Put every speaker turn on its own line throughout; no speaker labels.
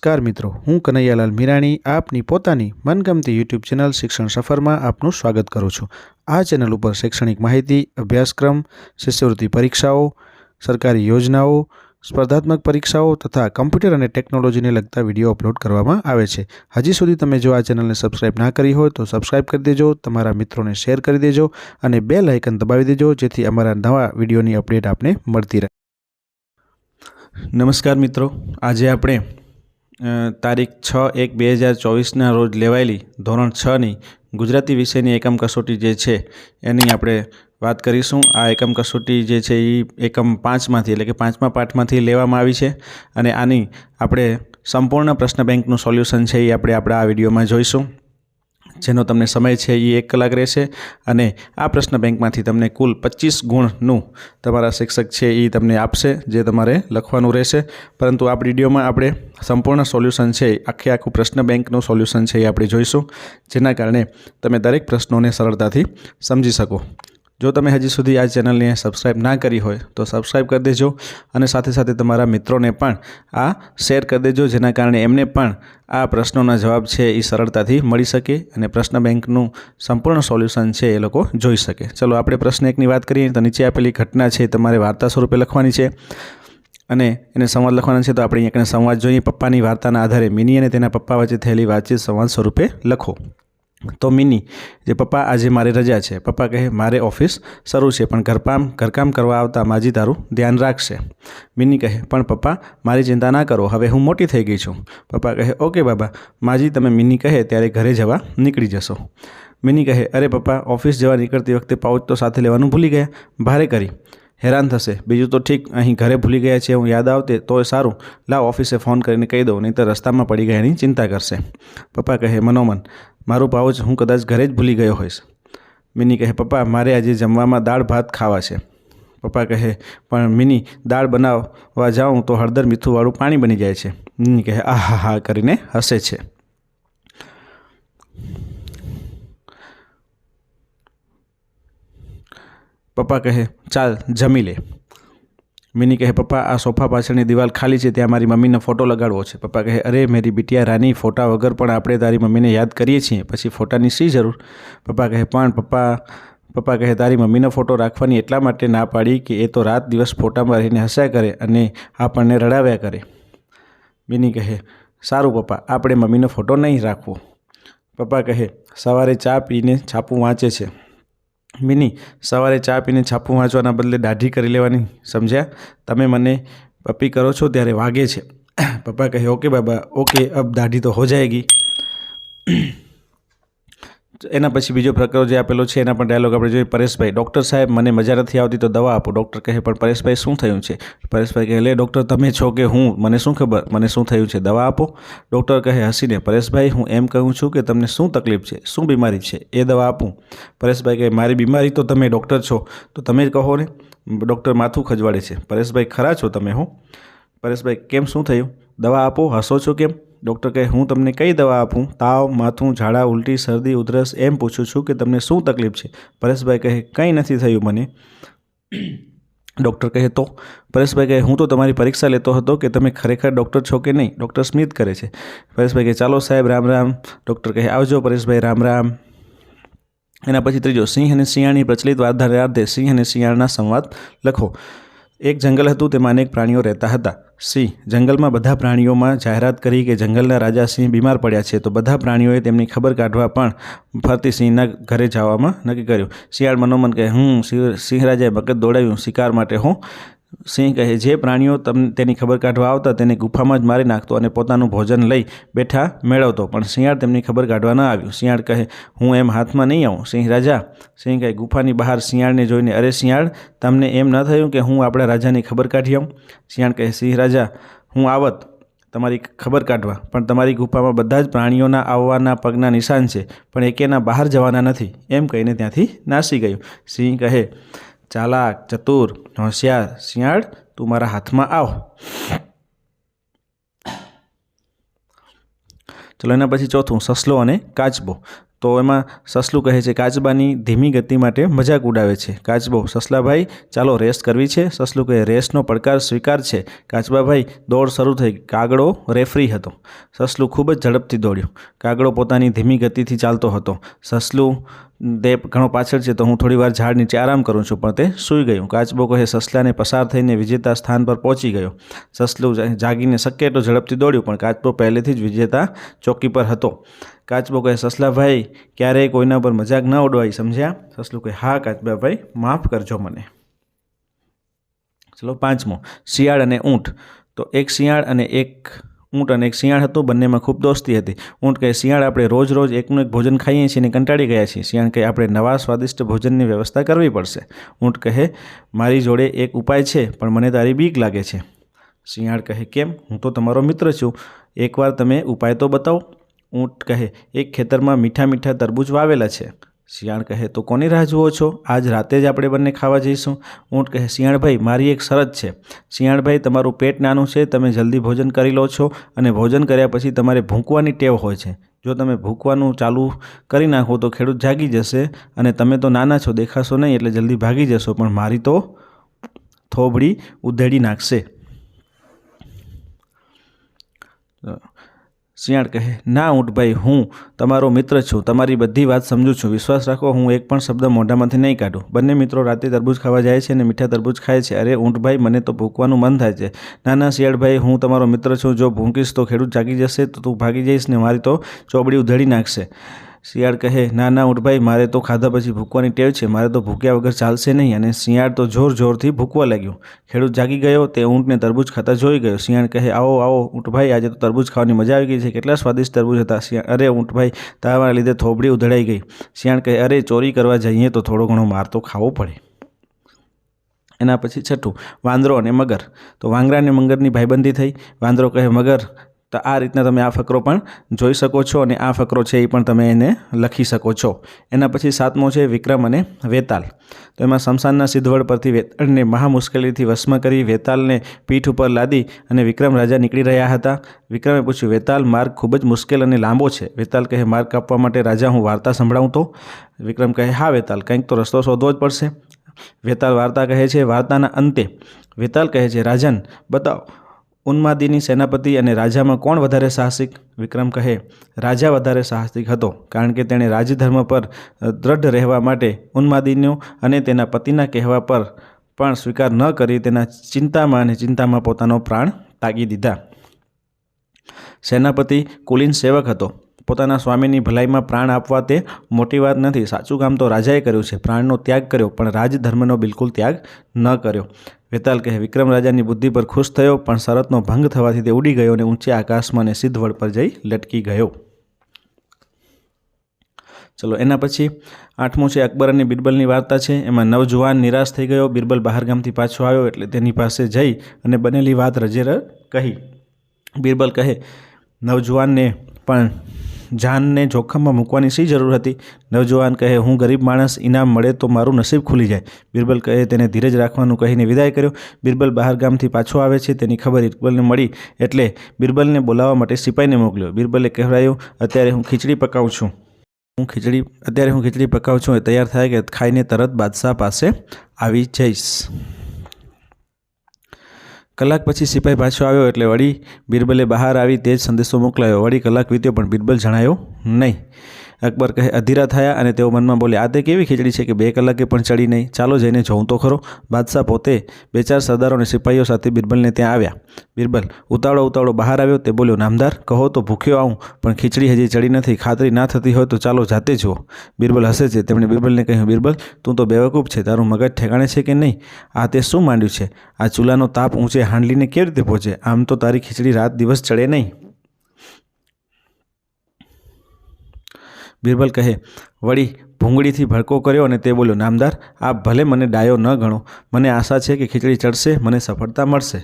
નમસ્કાર મિત્રો, હું કનૈયાલાલ મીરાણી આપની પોતાની મનગમતી યુટ્યુબ ચેનલ શિક્ષણ સફરમાં આપનું સ્વાગત કરું છું। આ ચેનલ ઉપર શૈક્ષણિક માહિતી, અભ્યાસક્રમ, શિષ્યવૃત્તિ પરીક્ષાઓ, સરકારી યોજનાઓ, સ્પર્ધાત્મક પરીક્ષાઓ તથા કમ્પ્યુટર અને ટેકનોલોજીને લગતા વિડીયો અપલોડ કરવામાં આવે છે। હજી સુધી તમે જો આ ચેનલને સબસ્ક્રાઇબ ના કરી હોય તો સબસ્ક્રાઇબ કરી દેજો, તમારા મિત્રોને શેર કરી દેજો અને બેલ આઇકન દબાવી દેજો જેથી અમારા નવા વિડીયોની અપડેટ આપને મળતી રહે। નમસ્કાર મિત્રો, આજે આપણે તારીખ 6/1/2024 રોજ લેવાયેલી ધોરણ 6ની ગુજરાતી વિષયની એકમ કસોટી જે છે એની આપણે વાત કરીશું। આ એકમ કસોટી જે છે એ એકમ 5માંથી એટલે કે 5મા પાઠમાંથી લેવામાં આવી છે અને આની આપણે સંપૂર્ણ પ્રશ્ન બેંકનું સોલ્યુશન છે એ આપણે આપણા આ વિડીયોમાં જોઈશું, જેનો તમને સમય છે એ 1 કલાક રહેશે અને આ પ્રશ્ન બેંકમાંથી તમને કુલ 25 ગુણનું તમારા શિક્ષક છે એ તમને આપશે, જે તમારે લખવાનું રહેશે। પરંતુ આ વિડીયોમાં આપણે સંપૂર્ણ સોલ્યુશન છે આખું પ્રશ્ન બેંકનું સોલ્યુશન છે એ આપણે જોઈશું, જેના કારણે તમે દરેક પ્રશ્નોને સરળતાથી સમજી શકો। જો તમે હજી સુધી આ ચેનલને સબસ્ક્રાઇબ ના કરી હોય તો સબસ્ક્રાઇબ કરી દેજો અને સાથે સાથે તમારા મિત્રોને પણ આ શેર કરી દેજો, જેના કારણે એમને પણ આ પ્રશ્નોના જવાબ છે એ સરળતાથી મળી શકે અને પ્રશ્ન બેંકનું સંપૂર્ણ સોલ્યુશન છે એ લોકો જોઈ શકે। ચલો આપણે પ્રશ્ન 1ની વાત કરીએ તો નીચે આપેલી ઘટના છે તમારે વાર્તા સ્વરૂપે લખવાની છે અને એને સંવાદ લખવાના છે। તો આપણે અહીંયા સંવાદ જોઈએ। પપ્પાની વાર્તાના આધારે મિની અને તેના પપ્પા વચ્ચે થયેલી વાતચીત સંવાદ સ્વરૂપે લખો। તો મિની, જે પપ્પા આજે મારે રજા છે। પપ્પા કહે મારે ઓફિસ શરૂ છે પણ ઘરકામ કરવા આવતા માજી તારું ધ્યાન રાખશે। મિની કહે પણ પપ્પા મારી ચિંતા ના કરો, હવે હું મોટી થઈ ગઈ છું। પપ્પા કહે ઓકે બાબા। માજી તમે મિની કહે ત્યારે ઘરે જવા નીકળી જશો। મિની કહે અરે પપ્પા, ઓફિસ જવા નીકળતી વખતે પાઉચ તો સાથે લેવાનું ભૂલી ગયા, ભારે કરી હેરાન થશે। બીજું તો ઠીક, અહીં ઘરે ભૂલી ગયા છે, હું યાદ આવતે તોય સારું, લાવ ઓફિસે ફોન કરીને કહી દઉં, નહીં તો રસ્તામાં પડી ગયાની ચિંતા કરશે। પપ્પા કહે મનોમન મારું પાઉચ હું કદાચ ઘરે જ ભૂલી ગયો હોઈશ। મિની કહે પપ્પા મારે આજે જમવામાં દાળ ભાત ખાવા છે। પપ્પા કહે પણ મિની, દાળ બનાવવા જાઉં તો હળદર મીઠુંવાળું પાણી બની જાય છે। મિની કહે આહા હા કરીને હસે છે। પપ્પા કહે ચાલ જમી લે। મિની કહે પપ્પા આ સોફા પાછળની દિવાલ ખાલી છે, ત્યાં મારી મમ્મીનો ફોટો લગાડવો છે। પપ્પા કહે અરે મેરી બિટિયા રાની, ફોટા વગર પણ આપણે તારી મમ્મીને યાદ કરીએ છીએ, પછી ફોટાની શી જરૂર? પપ્પા કહે પણ પપ્પા કહે તારી મમ્મીનો ફોટો રાખવાની એટલા માટે ના પાડી કે એ તો રાત દિવસ ફોટામાં રહીને હસ્યા કરે અને આપણને રડાવ્યા કરે। મિની કહે સારું પપ્પા, આપણે મમ્મીનો ફોટો નહીં રાખવો। પપ્પા કહે સવારે ચા પીને છાપું વાંચે છે। મિની સવારે ચા પીને છાપું વાંચવાના બદલે દાઢી કરી લેવાની, સમજ્યા? તમે મને પપ્પી કરો છો ત્યારે વાગે છે। પપ્પા કહે ઓકે બાબા, ઓકે અબ દાઢી તો હો જાएगी। એના પછી બીજો પ્રકાર જે આપેલો છે એના પર ડાયલોગ આપણે જોઈએ। પરેશભાઈ ડૉક્ટર સાહેબ મને મજા નથી આવતી તો દવા આપો। ડૉક્ટર કહે પણ પરેશભાઈ શું થયું છે? પરેશભાઈ કહે લે ડૉક્ટર તમે છો કે હું, મને શું ખબર મને શું થયું છે, દવા આપો। ડૉક્ટર કહે હસીને પરેશભાઈ હું એમ કહું છું કે તમને શું તકલીફ છે, શું બીમારી છે, એ દવા આપું? પરેશભાઈ કહે મારી બીમારી તો તમે ડૉક્ટર છો તો તમે જ કહો ને। ડૉક્ટર માથું ખજવાડે છે। પરેશભાઈ ખરા છો તમે હો? પરેશભાઈ કેમ શું થયું, દવા આપો, હસો છો કેમ? ડૉક્ટર કહે હું તમને કઈ દવા આપું, તાવ, માથું, ઝાડા, ઉલટી, શરદી, ઉધરસ એમ પૂછું છું કે તમને શું તકલીફ છે? પરેશભાઈ કહે કંઈ નથી થયું મને। ડૉક્ટર કહે તો? પરેશભાઈ કહે હું તો તમારી પરીક્ષા લેતો હતો કે તમે ખરેખર ડૉક્ટર છો કે નહીં। ડૉક્ટર સ્મિત કરે છે। પરેશભાઈ કહે ચાલો સાહેબ રામ રામ। ડૉક્ટર કહે આવજો પરેશભાઈ, રામ રામ। એના પછી ત્રીજો, સિંહ અને શિયાળની પ્રચલિત વાર્તાને સિંહ અને શિયાળના સંવાદ લખો। એક જંગલ હતું, તેમાં અનેક પ્રાણીઓ રહેતા હતા। સિંહ જંગલમાં બધા પ્રાણીઓમાં જાહેરાત કરી કે જંગલના રાજા સિંહ બીમાર પડ્યા છે, તો બધા પ્રાણીઓએ તેમની ખબર કાઢવા પણ ફરતી સિંહના ઘરે જવામાં નક્કી કર્યું। શિયાળ મનોમન કહે સિંહ રાજાએ મગજ દોડાવ્યું શિકાર માટે હું। સિંહ કહે જે પ્રાણીઓ તેની ખબર કાઢવા આવતા તેને ગુફામાં જ મારી નાખતો અને પોતાનું ભોજન લઈ બેઠા મેળવતો, પણ શિયાળ તેમની ખબર કાઢવા ન આવ્યું। શિયાળ કહે હું એમ હાથમાં નહીં આવું સિંહ રાજા। સિંહ કહે ગુફાની બહાર શિયાળને જોઈને અરે શિયાળ, તમને એમ ન થયું કે હું આપણા રાજાની ખબર કાઢી આવું? શિયાળ કહે સિંહ રાજા હું આવત તમારી ખબર કાઢવા, પણ તમારી ગુફામાં બધા જ પ્રાણીઓના આવવાના પગના નિશાન છે, પણ એકેના બહાર જવાના નથી, એમ કહીને ત્યાંથી નાસી ગયું। સિંહ કહે ચાલાક, ચતુર, હોશિયાર શિયાળ, તું મારા હાથમાં આવ। ચલો એના પછી ચોથું, સસલો અને કાચબો। તો એમાં સસલું કહે છે કાચબાની ધીમી ગતિ માટે મજાક ઉડાવે છે. કાચબો: સસલાભાઈ ચાલો રેસ કરવી છે. સસલું કહે રેસનો પડકાર સ્વીકાર છે. કાચબાભાઈ દોડ શરૂ થઈ. કાગડો રેફરી હતો. સસલું ખૂબ જ ઝડપથી દોડ્યું. કાગડો પોતાની ધીમી ગતિથી ચાલતો હતો. સસલું તે ઘણો પાછળ છે તો હું થોડી વાર ઝાડ નીચે આરામ કરું છું, પણ તે સૂઈ ગયું. કાચબો કહે સસલાને પસાર થઈને વિજેતા સ્થાન પર પહોંચી ગયો. સસલું જાગીને શક્ય એટલું ઝડપથી દોડ્યું, પણ કાચબો પહેલેથી જ વિજેતા ચોકી પર હતો. કાચબો કહે સસલાભાઈ ક્યારેય કોઈના પર મજાક ન ઉડવાય, સમજ્યા? સસલું કહે હા કાચબાભાઈ, માફ કરજો મને. ચલો 5મો, શિયાળ અને ઊંટ. તો એક શિયાળ અને એક ઊંટ અને એક શિયાળ હતું. બંનેમાં ખૂબ દોસ્તી હતી. ઊંટ કહે શિયાળ આપણે રોજ રોજ એકનું એક ભોજન ખાઈએ છીએ અને કંટાળી ગયા છીએ. શિયાળ કહે આપણે નવા સ્વાદિષ્ટ ભોજનની વ્યવસ્થા કરવી પડશે. ઊંટ કહે મારી જોડે એક ઉપાય છે, પણ મને તારી બીક લાગે છે. શિયાળ કહે કેમ? હું તો તમારો મિત્ર છું, એકવાર તમે ઉપાય તો બતાવો. ઊંટ કહે એક ખેતરમાં મીઠા મીઠા તરબૂચ વાવેલા છે. શિયાળ કહે તો કોની રાહ જુઓ છો? આજ રાતે જ આપણે બંને ખાવા જઈશું. ઊંટ કહે શિયાળભાઈ મારી એક શરત છે. શિયાળભાઈ તમારું પેટ નાનું છે, તમે જલ્દી ભોજન કરી લો છો અને ભોજન કર્યા પછી તમારે ભૂંકવાની ટેવ હોય છે. જો તમે ભૂંકવાનું ચાલુ કરી નાખો તો ખેડૂત જાગી જશે અને તમે તો નાના છો, દેખાશો નહીં એટલે જલ્દી ભાગી જશો, પણ મારી તો થોબડી ઉધેડી નાખશે. શિયાળ કહે ના ઊંટભાઈ, હું તમારો મિત્ર છું, તમારી બધી વાત સમજું છું, વિશ્વાસ રાખો, હું એક પણ શબ્દ મોઢામાંથી નહીં કાઢું. બંને મિત્રો રાતે તરબૂચ ખાવા જાય છે અને મીઠા તરબૂચ ખાય છે. અરે ઊંટભાઈ મને તો ભૂંકવાનું મન થાય છે. ના ના શિયાળભાઈ, હું તમારો મિત્ર છું, જો ભૂંકીશ તો ખેડૂત જાગી જશે, તો તું ભાગી જઈશ ને મારી તો ચોબડી ઉધેડી નાખશે. શિયાળ કહે ના ના ઊંટભાઈ, મારે તો ખાધા પછી ભૂંકવાની ટેવ છે, મારે તો ભૂક્યા વગર ચાલશે નહીં. અને શિયાળ તો જોર જોરથી ભૂંકવા લાગ્યું. ખેડૂત જાગી ગયો, તે ઊંટને તરબૂચ ખાતા જોઈ ગયો. શિયાળ કહે આવો આવો ઊંટભાઈ, આજે તો તરબૂચ ખાવાની મજા આવી ગઈ છે, કેટલા સ્વાદિષ્ટ તરબૂચ હતા. શિયાળ અરે ઊંટભાઈ, તારા લીધે થોબડી ઉધડાઈ ગઈ. શિયાળ કહે અરે ચોરી કરવા જઈએ તો થોડો ઘણો માર તો ખાવો પડે. એના પછી 6, વાંદરો અને મગર. તો વાંદરા અને મગરની ભાઈબંધી થઈ. વાંદરો કહે મગર, તો આ રીતના તમે આ ફકરો પણ જોઈ શકો છો અને આ ફકરો છે એ પણ તમે એને લખી શકો છો. એના પછી 7મો છે વિક્રમ અને વેતાલ. તો એમાં શમશાનના સિદ્ધવડ પરથી વેતાળને મહા મુશ્કેલીથી વશમાં કરી વેતાલને પીઠ ઉપર લાદી અને વિક્રમ રાજા નીકળી રહ્યા હતા. વિક્રમે પૂછ્યું વેતાલ, માર્ગ ખૂબ જ મુશ્કેલ અને લાંબો છે. વેતાલ કહે માર્ગ કાપવા માટે રાજા હું વાર્તા સંભળાવું તો? વિક્રમ કહે હા વેતાલ, કંઈક તો રસ્તો શોધવો જ પડશે. વેતાલ વાર્તા કહે છે. વાર્તાના અંતે વેતાલ કહે છે રાજન બતાવો, ઉન્માદીની સેનાપતિ અને રાજામાં કોણ વધારે સાહસિક? વિક્રમ કહે રાજા વધારે સાહસિક હતો, કારણ કે તેણે રાજધર્મ પર દ્રઢ રહેવા માટે ઉન્માદીનો અને તેના પતિના કહેવા પર પણ સ્વીકાર ન કરી તેના ચિંતામાં પોતાનો પ્રાણ ત્યાગી દીધા. સેનાપતિ કુલીન સેવક હતો. પોતાના સ્વામીની ભલાઈમાં પ્રાણ આપવા તે મોટી વાત નથી. સાચું કામ તો રાજાએ કર્યું છે, પ્રાણનો ત્યાગ કર્યો, પણ રાજધર્મનો બિલકુલ ત્યાગ ન કર્યો. વેતાલ કહે વિક્રમ રાજાની બુદ્ધિ પર ખુશ થયો, પણ શરતનો ભંગ થવાથી તે ઉડી ગયો અને ઊંચે આકાશમાં અને સિદ્ધવડ પર જઈ લટકી ગયો. ચલો એના પછી 8મો છે અકબર અને બિરબલની વાર્તા છે. એમાં નવજુવાન નિરાશ થઈ ગયો. બિરબલ બહારગામથી પાછો આવ્યો એટલે તેની પાસે જઈ અને બનેલી વાત રજેર કહી. બિરબલ કહે નવજુવાનને પણ જાનને જોખમમાં મૂકવાની શી જરૂર હતી? નવજુવાન કહે હું ગરીબ માણસ, ઇનામ મળે તો મારું નસીબ ખુલી જાય. બિરબલ કહે તેને ધીરજ રાખવાનું કહીને વિદાય કર્યો. બિરબલ બહારગામથી પાછો આવે છે, તેની ખબર ઇકબલને મળી એટલે બિરબલને બોલાવવા માટે સિપાહીને મોકલ્યો. બિરબલે કહેવાયું અત્યારે હું ખીચડી પકાવું છું, એ તૈયાર થાય કે ખાઈને તરત બાદશાહ પાસે આવી જઈશ. કલાક પછી સિપાહી પાછો આવ્યો એટલે વળી બિરબલે બહાર આવી તે જ સંદેશો મોકલાયો. વળી કલાક વીત્યો પણ બિરબલ જણાયો નહીં. અકબર કહે અધીરા થયા અને તેઓ મનમાં બોલે આ તે કેવી ખીચડી છે કે 2 કલાકે પણ ચડી નહીં, ચાલો જઈને જોઉં તો ખરો. બાદશાહ પોતે 2-4 સરદારો અને સિપાહીઓ સાથે બિરબલને ત્યાં આવ્યા. બિરબલ ઉતાવળો બહાર આવ્યો. તે બોલ્યો નામદાર, કહો તો ભૂખ્યો આવું, પણ ખીચડી હજી ચડી નથી, ખાતરી ના થતી હોય તો ચાલો જાતે જુઓ. બિરબલ હસે છે. તેમણે બિરબલને કહ્યું બિરબલ, તું તો બેવકૂફ છે, તારું મગજ ઠેકાણે છે કે નહીં? આ તે શું માંડ્યું છે? આ ચૂલાનો તાપ ઊંચે હાંડલીને કેવી રીતે પહોંચે? આમ તો તારી ખીચડી રાત દિવસ ચડે નહીં. બિરબલ કહે વળી ભૂંગળીથી ભડકો કર્યો અને તે બોલ્યો નામદાર, આપ ભલે મને ડાયો ન ગણો, મને આશા છે કે ખીચડી ચડશે, મને સફળતા મળશે.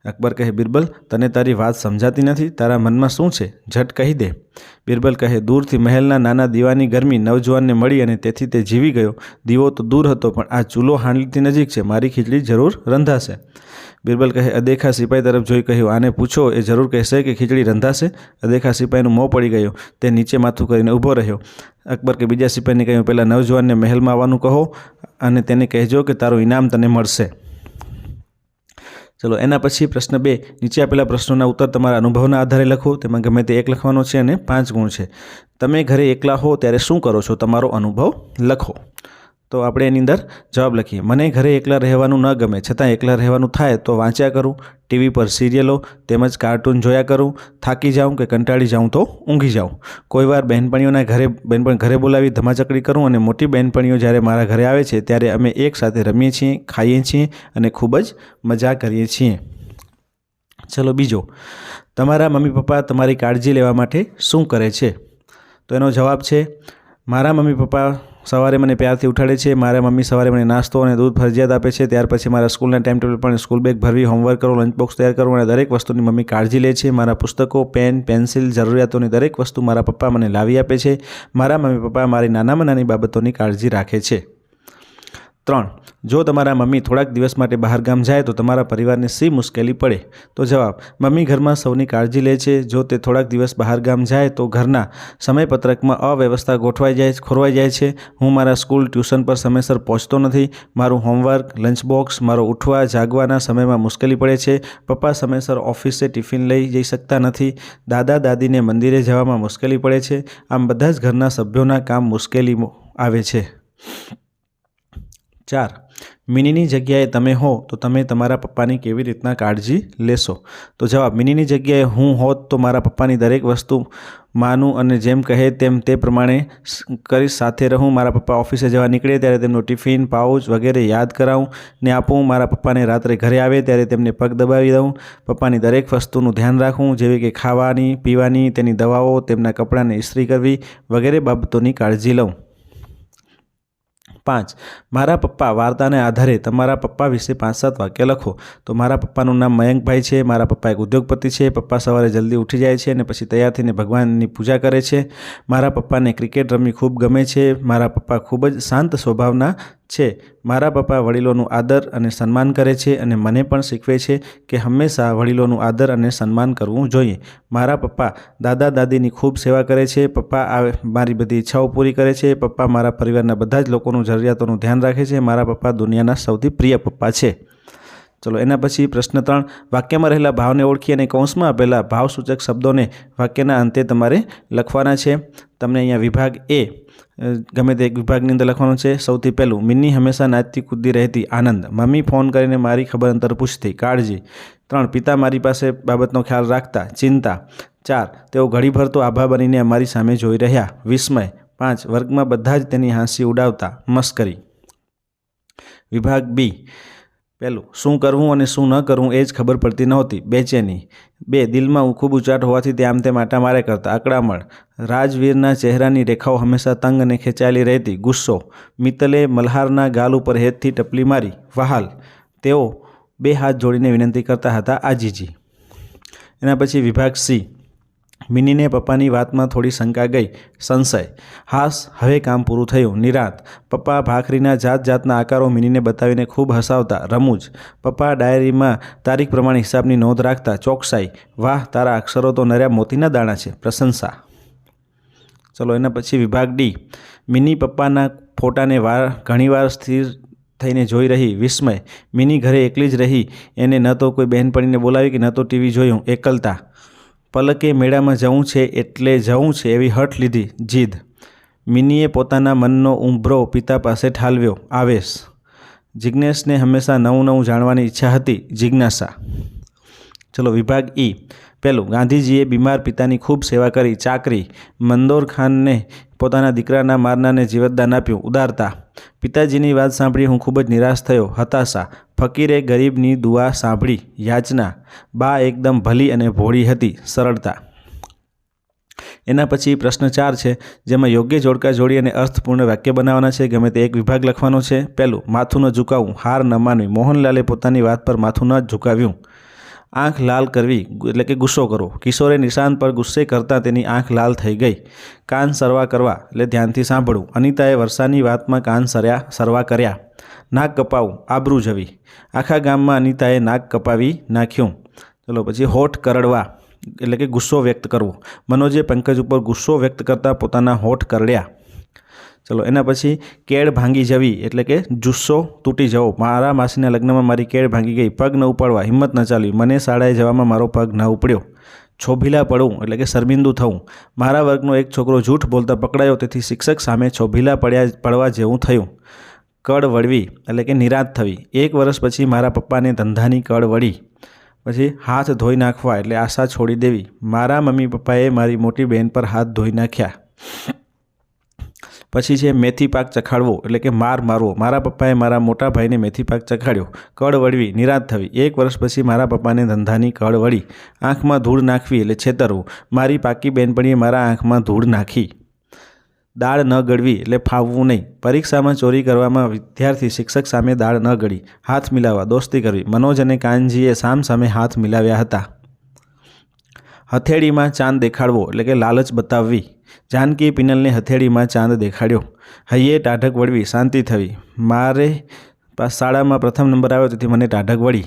અકબર કહે બિરબલ, તને તારી વાત સમજાતી નથી, તારા મનમાં શું છે? ઝટ કહી દે. બિરબલ કહે દૂરથી મહેલના નાના દીવાની ગરમી નવજુવાનને મળી અને તેથી તે જીવી ગયો. દીવો તો દૂર હતો, પણ આ ચૂલો હાંડલીથી નજીક છે, મારી ખીચડી જરૂર રંધાશે. બિરબલ કહે, અદેખા સિપાઈ તરફ જોઈ કહ્યું, આને પૂછો, એ જરૂર કહેશે કે ખીચડી રંધાશે. અદેખા સિપાઈનું મોં પડી ગયું. તે નીચે માથું કરીને ઊભો રહ્યો. અકબર કે બીજા સિપાઈને કહ્યું, પેલા નવજવાનને મહેલમાં આવવાનું કહો અને તેને કહેજો કે તારું ઇનામ તને મળશે. ચલો, એના પછી પ્રશ્ન 2. નીચે આપેલા પ્રશ્નોના ઉત્તર તમારા અનુભવના આધારે લખો. તેમાં ગમે તે એક લખવાનો છે અને 5 ગુણ છે. તમે ઘરે એકલા હો ત્યારે શું કરો છો? તમારો અનુભવ લખો. તો આપણે એની અંદર જવાબ લખીએ. મને ઘરે એકલા રહેવાનું ન ગમે, છતાં એકલા રહેવાનું થાય તો વાંચ્યા કરું, ટીવી પર સિરિયલો તેમજ કાર્ટૂન જોયા કરું, થાકી જાઉં કે કંટાળી જાઉં તો ઊંઘી જાઉં. કોઈવાર બહેનપણીઓના ઘરે બોલાવી ધમાચકડી કરું અને મોટી બહેનપણીઓ જ્યારે મારા ઘરે આવે છે ત્યારે અમે એક સાથે રમીએ છીએ, ખાઈએ છીએ અને ખૂબ જ મજા કરીએ છીએ. ચલો, બીજો. તમારા મમ્મી પપ્પા તમારી કાળજી લેવા માટે શું કરે છે? તો એનો જવાબ છે, મારા મમ્મી પપ્પા સવારે મને પ્યારથી ઉઠાડે છે. મારા મમ્મી સવારે મને નાસ્તો અને દૂધ ફરજિયાત આપે છે. ત્યાર પછી મારા સ્કૂલના ટાઈમ ટેબલ પણ સ્કૂલ બેગ ભરવી, હોમવર્ક કરો, લંચ બોક્સ તૈયાર કરવું અને દરેક વસ્તુની મમ્મી કાળજી લે છે. મારા પુસ્તકો, પેન, પેન્સિલ, જરૂરિયાતોની દરેક વસ્તુ મારા પપ્પા મને લાવી આપે છે. મારા મમ્મી પપ્પા મારી નાનામાં નાની બાબતોની કાળજી રાખે છે. 3. જો તમારા મમ્મી થોડાક દિવસ માટે બહારગામ જાય તો તમારા પરિવારને શી મુશ્કેલી પડે? તો જવાબ, મમ્મી ઘરમાં સૌની કાળજી લે છે. જો તે થોડાક દિવસ બહારગામ જાય તો ઘરના સમયપત્રકમાં અવ્યવસ્થા ખોરવાઈ જાય છે. હું મારા સ્કૂલ, ટ્યુશન પર સમયસર પહોંચતો નથી. મારું હોમવર્ક, લંચ બોક્સ, મારો ઉઠવા જાગવાના સમયમાં મુશ્કેલી પડે છે. પપ્પા સમયસર ઓફિસે ટિફિન લઈ જઈ શકતા નથી. દાદા દાદીને મંદિરે જવામાં મુશ્કેલી પડે છે. આમ બધા જ ઘરના સભ્યોના કામ મુશ્કેલી આવે છે. 4. મિનીની જગ્યાએ તમે હો તો તમે તમારા પપ્પાની કેવી રીતના કાળજી લેશો? તો જવાબ, મિનીની જગ્યાએ હું હોત તો મારા પપ્પાની દરેક વસ્તુ માનું અને જેમ કહે તેમ તે પ્રમાણે કરી સાથે રહું. મારા પપ્પા ઓફિસે જવા નીકળે ત્યારે તેમનું ટિફિન, પાઉચ વગેરે યાદ કરાવું ને આપું. મારા પપ્પાને રાત્રે ઘરે આવે ત્યારે તેમને પગ દબાવી દઉં. પપ્પાની દરેક વસ્તુનું ધ્યાન રાખવું, જેવી કે ખાવાની, પીવાની, તેની દવાઓ, તેમના કપડાને ઇસ્ત્રી કરવી વગેરે બાબતોની કાળજી લઉં. 5. મારા પપ્પા વાર્તાને આધારે તમારા પપ્પા વિશે 5-7 વાક્ય લખો. તો મારા પપ્પાનું નામ મયંકભાઈ છે. મારા પપ્પા એક ઉદ્યોગપતિ છે. પપ્પા સવારે જલ્દી ઉઠી જાય છે અને પછી તૈયાર થઈને ભગવાનની પૂજા કરે છે. મારા પપ્પાને ક્રિકેટ રમવી ખૂબ ગમે છે. મારા પપ્પા ખૂબ જ શાંત સ્વભાવના છે. મારા પપ્પા વડીલોનું આદર અને સન્માન કરે છે અને મને પણ શીખવે છે કે હંમેશા વડીલોનું આદર અને સન્માન કરવું જોઈએ. મારા પપ્પા દાદા દાદીની ખૂબ સેવા કરે છે. પપ્પા મારી બધી ઈચ્છાઓ પૂરી કરે છે. પપ્પા મારા પરિવારના બધા જ લોકોનું જરૂરિયાતોનું ધ્યાન રાખે છે. મારા પપ્પા દુનિયાના સૌથી પ્રિય પપ્પા છે. ચલો, એના પછી પ્રશ્ન 3. વાક્યમાં રહેલા ભાવને ઓળખી અને કૌંસમાં આપેલા ભાવસૂચક શબ્દોને વાક્યના અંતે તમારે લખવાના છે. તમને અહીંયા વિભાગ A ગમે તે એક વિભાગની અંદર લખવાનું છે. સૌથી પહેલું, મિની હંમેશા નાચતી કૂદતી રહેતી, આનંદ. મમ્મી ફોન કરીને મારી ખબર અંતર પૂછતી, કાળજી. 3. પિતા મારી પાસે બાબતનો ખ્યાલ રાખતા, ચિંતા. 4. તેઓ ઘડીભર તો આભા બનીને અમારી સામે જોઈ રહ્યા, વિસ્મય. 5. વર્ગમાં બધા જ તેની હાંસી ઉડાવતા, મસ્કરી. વિભાગ B. પહેલું, શું કરવું અને શું ન કરવું એ જ ખબર પડતી નહોતી, બેચેની. 2. દિલમાં ખૂબ ઉચાટ હોવાથી તે આમ તેમ આટા મારે કરતા, અકળામણ. રાજવીરના ચહેરાની રેખાઓ હંમેશા તંગ અને ખેંચાયેલી રહેતી, ગુસ્સો. મિત્તલે મલ્હારના ગાલ ઉપર હેતથી ટપલી મારી, વહાલ. તેઓ 2 હાથ જોડીને વિનંતી કરતા હતા, આજીજી. એના પછી વિભાગ C. મિનીને પપ્પાની વાતમાં થોડી શંકા ગઈ, સંશય. હાસ, હવે કામ પૂરું થયું, નિરાંત. પપ્પા ભાખરીના જાત જાતના આકારો મિનીને બતાવીને ખૂબ હસાવતા, રમૂજ. પપ્પા ડાયરીમાં તારીખ પ્રમાણે હિસાબની નોંધ રાખતા, ચોકસાઈ. વાહ, તારા અક્ષરો તો નર્યા મોતીના દાણા છે, પ્રશંસા. ચલો, એના પછી વિભાગ D. મિની પપ્પાના ફોટાને ઘણીવાર સ્થિર થઈને જોઈ રહી, વિસ્મય. મિની ઘરે એકલી જ રહી. એને ન તો કોઈ બહેનપણીને બોલાવી કે ન તો ટીવી જોયું, એકલતા. પલકે મેળામાં જવું છે એટલે જવું છે એવી હઠ લીધી, જીદ. મિનીએ પોતાના મનનો ઉંભરો પિતા પાસે ઠાલવ્યો, આવેશ. જિજ્ઞેશને હંમેશા નવું નવું જાણવાની ઈચ્છા હતી, જિજ્ઞાસા. ચલો, વિભાગ E. પહેલું, ગાંધીજીએ બીમાર પિતાની ખૂબ સેવા કરી, ચાકરી. મંદોર ખાનને પોતાના દીકરાના મારનારને જીવતદાન આપ્યું, ઉદારતા. પિતાજીની વાત સાંભળી હું ખૂબ જ નિરાશ થયો, હતાશા. ફકીરે ગરીબની દુઆ સાંભળી, યાચના. બા એકદમ ભલી અને ભોળી હતી, સરળતા. એના પછી પ્રશ્ન 4 છે, જેમાં યોગ્ય જોડકા જોડી અને અર્થપૂર્ણ વાક્ય બનાવવાના છે. ગમે તે એક વિભાગ લખવાનો છે. પહેલું, માથું ન ઝુકાવવું, હાર ન માનવી. મોહનલાલે પોતાની વાત પર માથું ન ઝુકાવ્યું. આંખ લાલ કરવી એટલે કે ગુસ્સો કરવો. કિશોરે નિશાંત પર ગુસ્સે કરતાં તેની આંખ લાલ થઈ ગઈ. કાન સરવા કરવા એટલે ધ્યાનથી સાંભળવું. અનિતાએ વર્ષાની વાતમાં કાન સરવા કર્યા. નાક કપાવવું, આબરૂ જવી. આખા ગામમાં અનિતાએ નાક કપાવી નાખ્યું. ચલો પછી હોઠ કરડવા એટલે કે ગુસ્સો વ્યક્ત કરવો. મનોજે પંકજ ઉપર ગુસ્સો વ્યક્ત કરતાં પોતાના હોઠ કરડ્યા. ચલો એના પછી કેળ ભાંગી જવી એટલે કે જુસ્સો તૂટી જવો. મારા માસીના લગ્નમાં મારી કેળ ભાંગી ગઈ. પગ ન ઉપાડવા, હિંમત ન ચાલી. મને શાળાએ જવામાં મારો પગ ન ઉપડ્યો. છોભીલા પડવું એટલે કે શર્મિંદુ થવું. મારા વર્ગનો એક છોકરો જૂઠ બોલતા પકડાયો, તેથી શિક્ષક સામે છોભીલા પડવા જેવું થયું. કળ વળવી એટલે કે નિરાશ થવી. 1 વર્ષ પછી મારા પપ્પાને ધંધાની કળ વળી. પછી હાથ ધોઈ નાખવા એટલે આશા છોડી દેવી. મારા મમ્મી પપ્પાએ મારી મોટી બહેન પર હાથ ધોઈ નાખ્યા. પછી છે મેથી પાક ચખાડવો એટલે કે મારવો. મારા પપ્પાએ મારા મોટા ભાઈને મેથી પાક ચખાડ્યો. કળ વળવી, નિરાશ થવી. 1 વર્ષ પછી મારા પપ્પાને ધંધાની કળ વળી. આંખમાં ધૂળ નાખવી એટલે છેતરવું. મારી પાકી બહેનપણીએ મારા આંખમાં ધૂળ નાખી. દાળ ન ગળવી એટલે ફાવવું નહીં. પરીક્ષામાં ચોરી કરવામાં વિદ્યાર્થી શિક્ષક સામે દાળ ન ગળી. હાથ મિલાવવા, દોસ્તી કરવી. મનોજ અને કાનજીએ સામે હાથ મિલાવ્યા હતા. હથેળીમાં ચાંદ દેખાડવો એટલે કે લાલચ બતાવવી. જાનકી પિનલને હથેળીમાં ચાંદ દેખાડ્યો. હૈયે ટાઢક વળવી, શાંતિ થવી. મારે શાળામાં પ્રથમ નંબર આવ્યો તેથી મને ટાઢક વળી.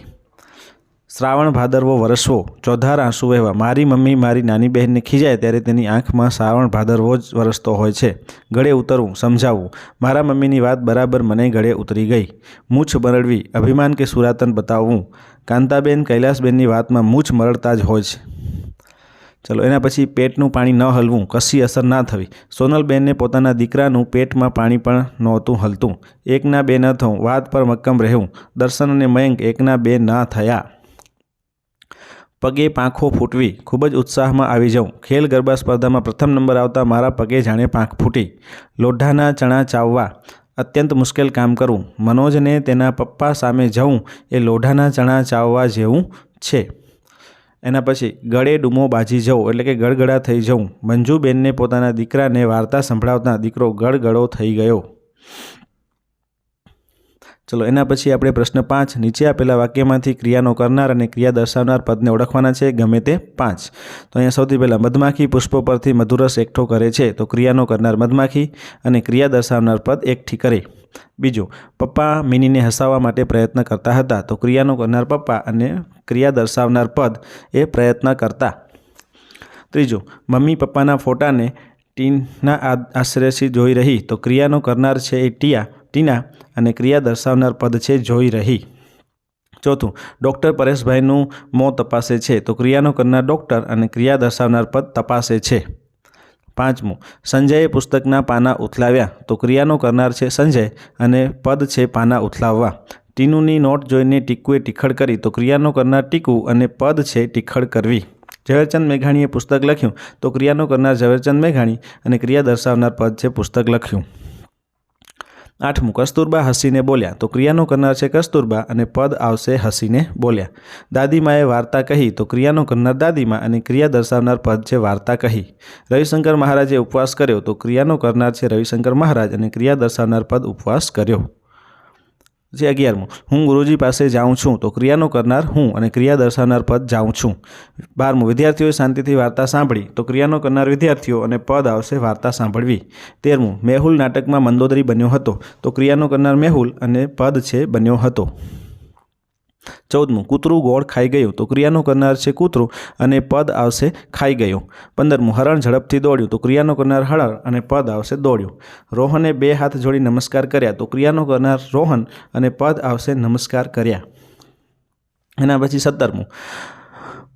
શ્રાવણ ભાદરવો વરસવો, ચોધાર આંસુ વહેવા. મારી મમ્મી મારી નાની બહેનને ખીજાય ત્યારે તેની આંખમાં શ્રાવણ ભાદરવો જ વરસતો હોય છે. ગળે ઉતરવું, સમજાવવું. મારા મમ્મીની વાત બરાબર મને ગળે ઉતરી ગઈ. મૂછ મરડવી, અભિમાન કે સુરાતન બતાવવું. કાંતાબેન કૈલાસબેનની વાતમાં મૂછ મરડતા જ હોય છે. ચલો એના પછી પેટનું પાણી ન હલવું, કશી અસર ના થવી. સોનલબેનને પોતાના દીકરાનું પેટમાં પાણી પણ નહોતું હલતું. 1ના 2 ન થવું, વાત પર મક્કમ રહેવું. દર્શન અને મયંક 1ના 2 ના થયા. પગે પાંખો ફૂટવી, ખૂબ જ ઉત્સાહમાં આવી જવું. ખેલ ગરબા સ્પર્ધામાં પ્રથમ નંબર આવતા મારા પગે જાણે પાંખ ફૂટી. લોઢાના ચણા ચાવવા, અત્યંત મુશ્કેલ કામ કરવું. મનોજને તેના પપ્પા સામે જવું એ લોઢાના ચણા ચાવવા જેવું છે. એના પછી ગળે ડૂમો બાજી જવું એટલે કે ગળગળા થઈ જવું. મંજુબેનને પોતાના દીકરાને વાર્તા સંભળાવતા દીકરો ગળગળો થઈ ગયો. ચલો એના પછી આપણે પ્રશ્ન 5, નીચે આપેલા વાક્યમાંથી ક્રિયાનો કરનાર અને ક્રિયા દર્શાવનાર પદને ઓળખવાના છે, ગમે તે 5. તો અહીંયા સૌથી પહેલાં મધમાખી પુષ્પો પરથી મધુરસ એકઠો કરે છે, તો ક્રિયાનો કરનાર મધમાખી અને ક્રિયા દર્શાવનાર પદ એકઠી કરે. બીજું, પપ્પા મિનીને હસાવવા માટે પ્રયત્ન કરતા હતા, તો ક્રિયાનો કરનાર પપ્પા અને ક્રિયા દર્શાવનાર પદ એ પ્રયત્ન કરતા. ત્રીજું, મમ્મી પપ્પાના ફોટાને ટીના આશ્રયથી જોઈ રહી, તો ક્રિયાનો કરનાર છે એ ટીના અને ક્રિયા દર્શાવનાર પદ છે જોઈ રહી. ચોથું, ડૉક્ટર પરેશભાઈનું મોં તપાસે છે, તો ક્રિયાનો કરનાર ડૉક્ટર અને ક્રિયા દર્શાવનાર પદ તપાસે છે. પાંચમું, સંજયે પુસ્તકના પાના ઉથલાવ્યા, તો ક્રિયાનો કરનાર છે સંજય અને પદ છે પાના ઉથલાવવા. ટીનુની નોટ જોઈને ટીકુએ ટીખળ કરી, તો ક્રિયાનો કરનાર ટીકુ અને પદ છે ટીખળ કરવી. ઝવેરચંદ મેઘાણીએ પુસ્તક લખ્યું, તો ક્રિયાનો કરનાર ઝવેરચંદ મેઘાણી અને ક્રિયા દર્શાવનાર પદ છે પુસ્તક લખ્યું. 8મું, કસ્તુરબા હસીને બોલ્યા, તો ક્રિયાનો કરનાર છે કસ્તુરબા અને પદ આવશે હસીને બોલ્યા. દાદીમાએ વાર્તા કહી, તો ક્રિયાનો કરનાર દાદીમા અને ક્રિયા દર્શાવનાર પદ છે વાર્તા કહી. રવિશંકર મહારાજે ઉપવાસ કર્યો, તો ક્રિયાનો કરનાર છે રવિશંકર મહારાજ અને ક્રિયા દર્શાવનાર પદ ઉપવાસ કર્યો. જે 11મું, હું ગુરુજી પાસે જાઉં છું, તો ક્રિયાનો કરનાર હું અને ક્રિયા દર્શાવનાર પદ જાઉં છું. 12મું, વિદ્યાર્થીઓએ શાંતિથી વાર્તા સાંભળી, તો ક્રિયાનો કરનાર વિદ્યાર્થીઓ અને પદ આવશે વાર્તા સાંભળવી. 13મું, મેહુલ નાટકમાં મંદોદરી બન્યો હતો, તો ક્રિયાનો કરનાર મેહુલ અને પદ છે બન્યો હતો. 14મું, કૂતરું ગોળ ખાઈ ગયું, તો ક્રિયાનો કરનાર છે કૂતરું અને પદ આવશે ખાઈ ગયું. 15મું, હરણ ઝડપથી દોડ્યું, તો ક્રિયાનો કરનાર હરણ અને પદ આવશે દોડ્યું. રોહને 2 હાથ જોડી નમસ્કાર કર્યા, તો ક્રિયાનો કરનાર રોહન અને પદ આવશે નમસ્કાર કર્યા. એના પછી 17મું,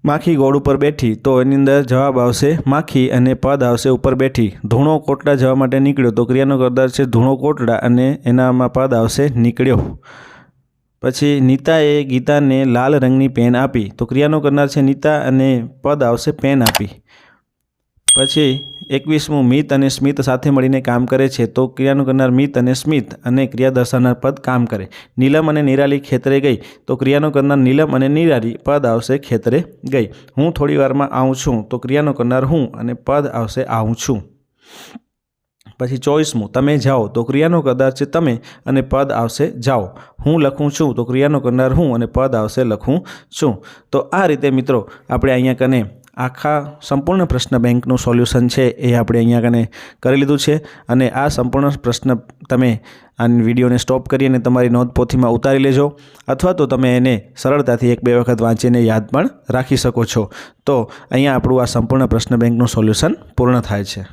માખી ગોળ ઉપર બેઠી, તો એની અંદર જવાબ આવશે માખી અને પદ આવશે ઉપર બેઠી. ધૂણો કોટડા જવા માટે નીકળ્યો, તો ક્રિયાનો કરનાર છે ધૂણો કોટડા અને એનામાં પદ આવશે નીકળ્યો. પછી નીતાએ ગીતાને લાલ રંગની પેન આપી, તો ક્રિયાનો કરનાર છે નીતા અને પદ આવશે પેન આપી. પછી 21મું, મિત અને સ્મિત સાથે મળીને કામ કરે છે, તો ક્રિયાનો કરનાર મિત અને સ્મિત અને ક્રિયા દર્શાવનાર પદ કામ કરે. નીલમ અને નિરાલી ખેતરે ગઈ, તો ક્રિયાનો કરનાર નીલમ અને નિરાલી પદ આવશે ખેતરે ગઈ. હું થોડી વારમાં આવું છું, તો ક્રિયાનો કરનાર હું અને પદ આવશે આવું છું. પછી 24મું તમે જાઓ તો ક્રિયાનો કરનાર છે તમે અને પદ આવશે જાઓ. હું લખું છું તો ક્રિયાનો કરનાર હું અને પદ આવશે લખું છું. તો આ રીતે મિત્રો આપણે અહીંયા કને આખા સંપૂર્ણ પ્રશ્ન બેંકનું સોલ્યુશન છે એ આપણે અહીંયા કને કરી લીધું છે. અને આ સંપૂર્ણ પ્રશ્ન તમે આ વિડીયોને સ્ટોપ કરી અને તમારી નોંધપોથીમાં ઉતારી લેજો, અથવા તો તમે એને સરળતાથી 1-2 વખત વાંચીને યાદ પણ રાખી શકો છો. તો અહીંયા આપણું આ સંપૂર્ણ પ્રશ્ન બેંકનું સોલ્યુશન પૂર્ણ થાય છે.